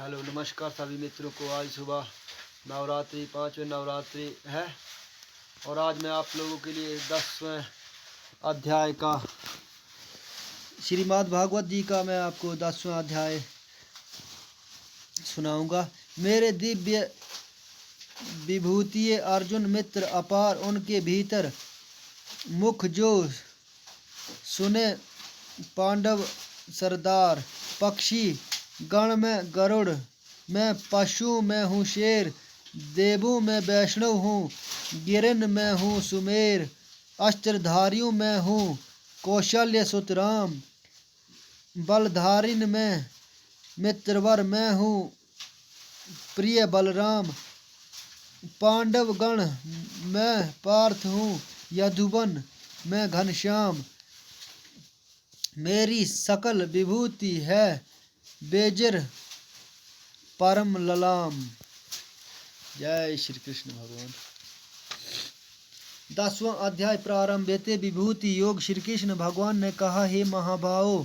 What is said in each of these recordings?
Hello नमस्कार सभी मित्रों को। आज सुबह नवरात्रि 5वें नवरात्रि है और आज मैं आप लोगों के लिए 10वें अध्याय का श्रीमद् भागवत जी का मैं आपको 10वां अध्याय सुनाऊंगा। मेरे दिव्य विभूति अर्जुन मित्र अपार, उनके भीतर मुख जो सुने पांडव सरदार। पक्षी गण में गरुड़, मैं पशु में हूँ शेर, देवों में वैष्णव हूँ, गिरन में हूँ सुमेर, अस्त्रधारियों में हूँ कौशल्य सुतराम, बलधारिन में मित्रवर मैं हूँ प्रिय बलराम, पांडव गण में पार्थ हूँ, यदुवन में घनश्याम, मेरी सकल विभूति है बेजर परम ललाम। जय श्री कृष्ण भगवान। 10वां अध्याय प्रारंभ। देते विभूति योग। श्री कृष्ण भगवान ने कहा, हे महाभावों,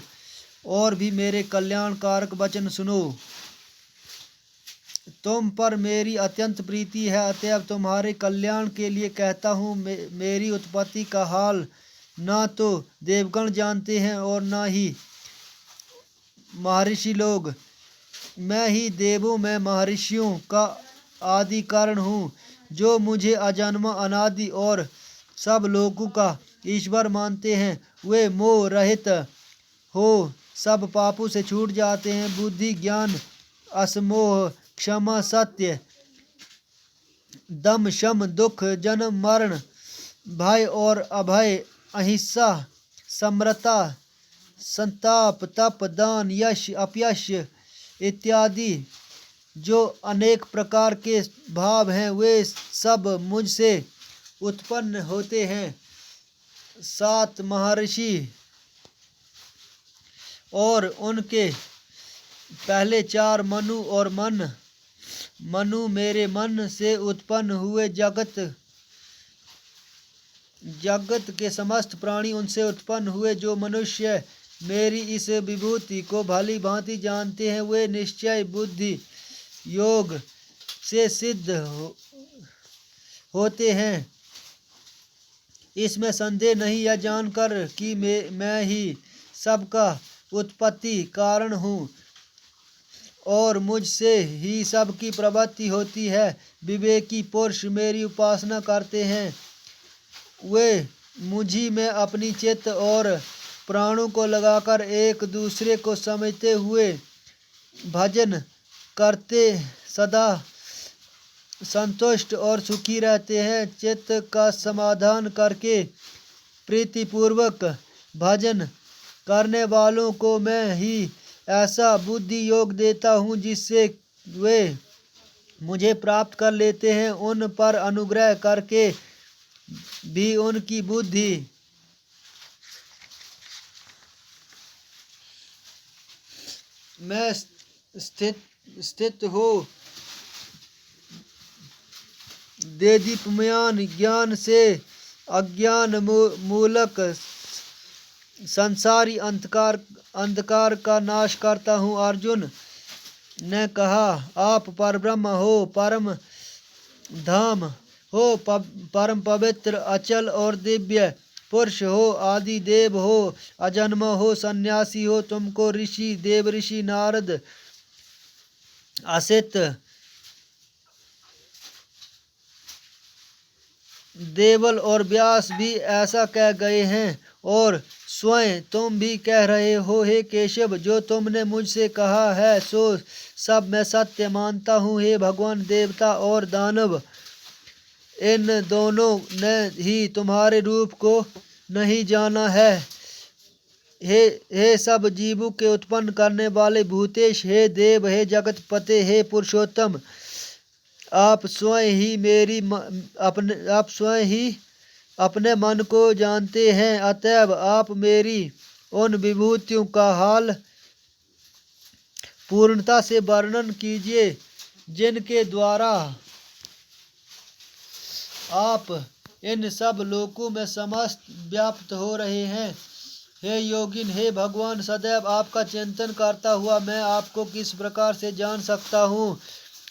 और भी मेरे कल्याण कारक वचन सुनो। तुम पर मेरी अत्यंत प्रीति है, अतएव तुम्हारे कल्याण के लिए कहता हूँ। मेरी उत्पत्ति का हाल ना तो देवगण जानते हैं और ना ही महर्षि लोग। मैं ही देवों में महर्षियों का आदि कारण हूँ, जो मुझे अजन्मा अनादि और सब लोगों का ईश्वर मानते हैं। वे मोह रहित हो सब पापों से छूट जाते हैं। बुद्धि ज्ञान असमोह क्षमा सत्य दम शम दुख जन्म मरण भय और अभय अहिंसा समरता संताप तप दान यश अपयश इत्यादि जो अनेक प्रकार के भाव हैं, वे सब मुझसे उत्पन्न होते हैं। 7 महर्षि और उनके पहले 4 मनु और मन। मनु मेरे मन से उत्पन्न हुए। जगत के समस्त प्राणी उनसे उत्पन्न हुए। जो मनुष्य मेरी इस विभूति को भली भांति जानते हैं, वे निश्चय बुद्धि योग से सिद्ध होते हैं। इसमें संदेह नहीं। यह जानकर कि मैं ही सबका उत्पत्ति कारण हूँ और मुझसे ही सबकी प्रवृत्ति होती है। विवेकी पुरुष मेरी उपासना करते हैं। वे मुझी में अपनी चित्त और प्राणों को लगाकर एक दूसरे को समझते हुए भजन करते सदा संतुष्ट और सुखी रहते हैं। चित्त का समाधान करके प्रीतिपूर्वक भजन करने वालों को मैं ही ऐसा बुद्धि योग देता हूँ जिससे वे मुझे प्राप्त कर लेते हैं। उन पर अनुग्रह करके भी उनकी बुद्धि में स्थित हो देदीप्यमान ज्ञान से अज्ञान मूलक संसारी अंधकार का नाश करता हूँ। अर्जुन ने कहा, आप परब्रह्म हो, परम धाम हो, परम पवित्र अचल और दिव्य पुरुष हो, आदि देव हो, अजन्मा हो, सन्यासी हो। तुमको ऋषि देव ऋषि नारद असित देवल और व्यास भी ऐसा कह गए हैं और स्वयं तुम भी कह रहे हो। हे केशव, जो तुमने मुझसे कहा है सो सब मैं सत्य मानता हूँ। हे भगवान, देवता और दानव इन दोनों ने ही तुम्हारे रूप को नहीं जाना है। हे सब जीवों के उत्पन्न करने वाले भूतेश, हे देव, हे जगतपते, हे पुरुषोत्तम, आप स्वयं ही अपने मन को जानते हैं। अतएव आप मेरी उन विभूतियों का हाल पूर्णता से वर्णन कीजिए जिनके द्वारा आप इन सब लोकों में समस्त व्याप्त हो रहे हैं। हे योगिन, हे भगवान, सदैव आपका चिंतन करता हुआ मैं आपको किस प्रकार से जान सकता हूँ?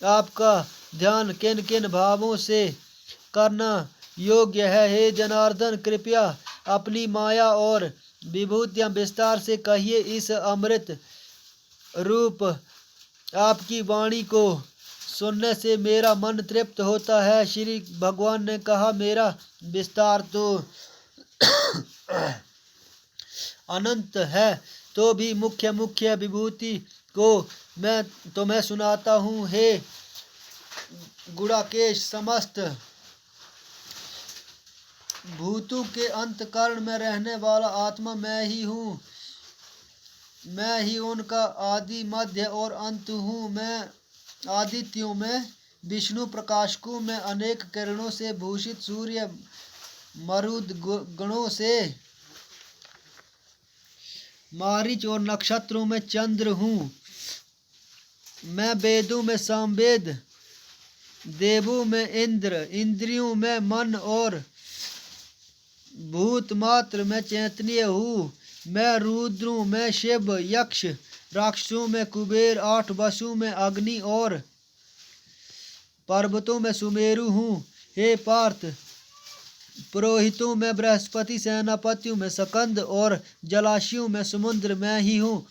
आपका ध्यान किन किन भावों से करना योग्य है? हे जनार्दन, कृपया अपनी माया और विभूतियाँ विस्तार से कहिए। इस अमृत रूप आपकी वाणी को सुनने से मेरा मन तृप्त होता है। श्री भगवान ने कहा, मेरा विस्तार तो अनंत है, तो भी मुख्य मुख्य विभूति को मैं तुम्हें सुनाता हूँ। हे गुड़ाकेश, समस्त भूतों के अंतःकरण में रहने वाला आत्मा मैं ही हूँ। मैं ही उनका आदि, मध्य और अंत हूँ। मैं आदित्यों में, विष्णु प्रकाशकों में, अनेक किरणों से भूषित सूर्य, मरुद गणों से मारीच और नक्षत्रों में चंद्र हूँ। मैं वेदों में सामवेद, देवों में इंद्र, इंद्रियों में मन और भूत मात्र में चैतन्य हूँ। मैं रुद्रों में शिव, यक्ष, राक्षसों में कुबेर, 8 वसुओं में अग्नि और पर्वतों में सुमेरु हूँ। हे पार्थ, पुरोहितों में बृहस्पति, सेनापतियों में स्कंद और जलाशयों में समुद्र मैं ही हूँ।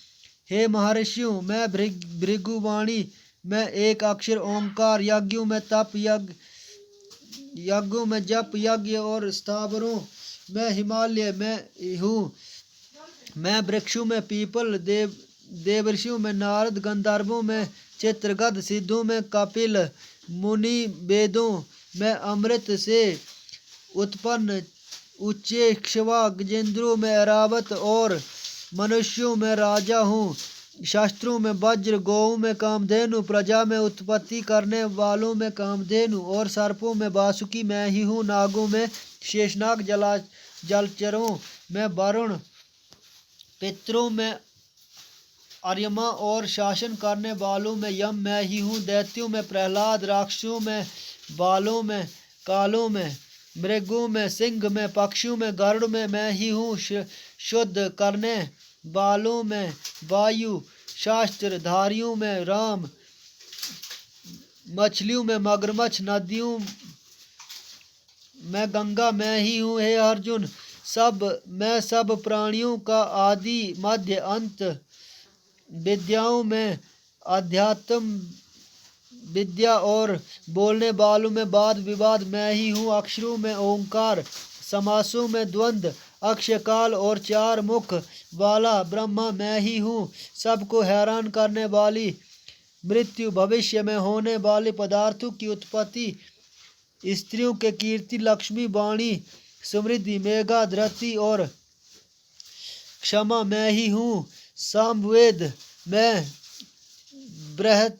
हे महर्षियों, मैं भृगुवाणी में एक अक्षर ओंकार, यज्ञों में तप यज्ञों में जप यज्ञ और स्थावरों में हिमालय में हूँ। मैं वृक्षों में पीपल, देवर्षियों में नारद, गंधर्वों में चित्रगुप्त, सिद्धों में कपिल मुनि, वेदों में अमृत से उत्पन्न उच्चैःश्रवा, गजेंद्रों में ऐरावत और मनुष्यों में राजा हूँ। शास्त्रों में वज्र, गौओं में कामधेनु, प्रजा में उत्पत्ति करने वालों में कामधेनु और सर्पों में वासुकी मैं ही हूँ। नागों में शेषनाग, जलचरों में वरुण, पितरों में अर्यमा और शासन करने वालों में यम मैं ही हूँ। दैत्यों में प्रहलाद, राक्षसों में बालों में, कालों में, मृगों में सिंह में, पक्षियों में गरुड़ में मैं ही हूँ। शुद्ध करने वालों में वायु, शास्त्रधारियों में राम, मछलियों में मगरमच्छ, नदियों में गंगा मैं ही हूँ। हे अर्जुन, मैं सब प्राणियों का आदि, मध्य, अंत, विद्याओं में अध्यात्म विद्या और बोलने वालों में वाद विवाद मैं ही हूँ। अक्षरों में ओंकार, समासों में द्वंद्व, अक्षकाल और 4 मुख वाला ब्रह्मा मैं ही हूँ। सबको हैरान करने वाली, मृत्यु, भविष्य में होने वाले पदार्थों की उत्पत्ति, स्त्रियों के कीर्ति, लक्ष्मी, वाणी, समृद्धि, मेघा, धृति और क्षमा मैं ही हूँ। सामवेद में बृहत,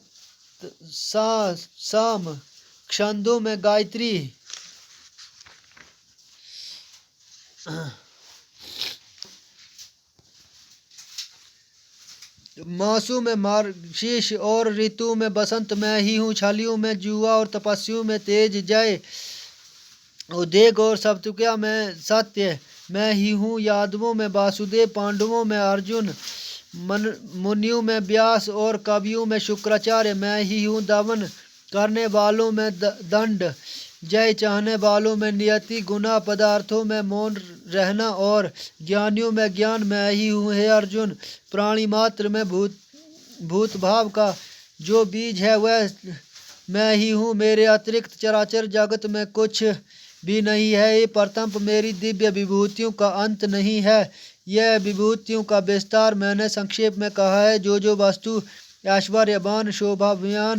साम, छंदों में गायत्री, मासों में मार्गशीर्ष और ऋतु में बसंत मैं ही हूँ। छलियों में जुआ और तपस्वियों में तेज, जय, उद्वेग और सप्तक्रिया में सत्य मैं ही हूँ। यादवों में वासुदेव, पांडवों में अर्जुन, मुनियों में व्यास और कवियों में शुक्राचार्य मैं ही हूँ। दमन करने वालों में दंड, जय चाहने वालों में नियति, गुना पदार्थों में मौन रहना और ज्ञानियों में ज्ञान मैं ही हूँ। हे अर्जुन, प्राणी मात्र में भूत भाव का जो बीज है वह मैं ही हूँ। मेरे अतिरिक्त चराचर जगत में कुछ भी नहीं है। ये प्रथम मेरी दिव्य विभूतियों का अंत नहीं है। यह विभूतियों का विस्तार मैंने संक्षेप में कहा है। जो वस्तु ऐश्वर्यवान, शोभावान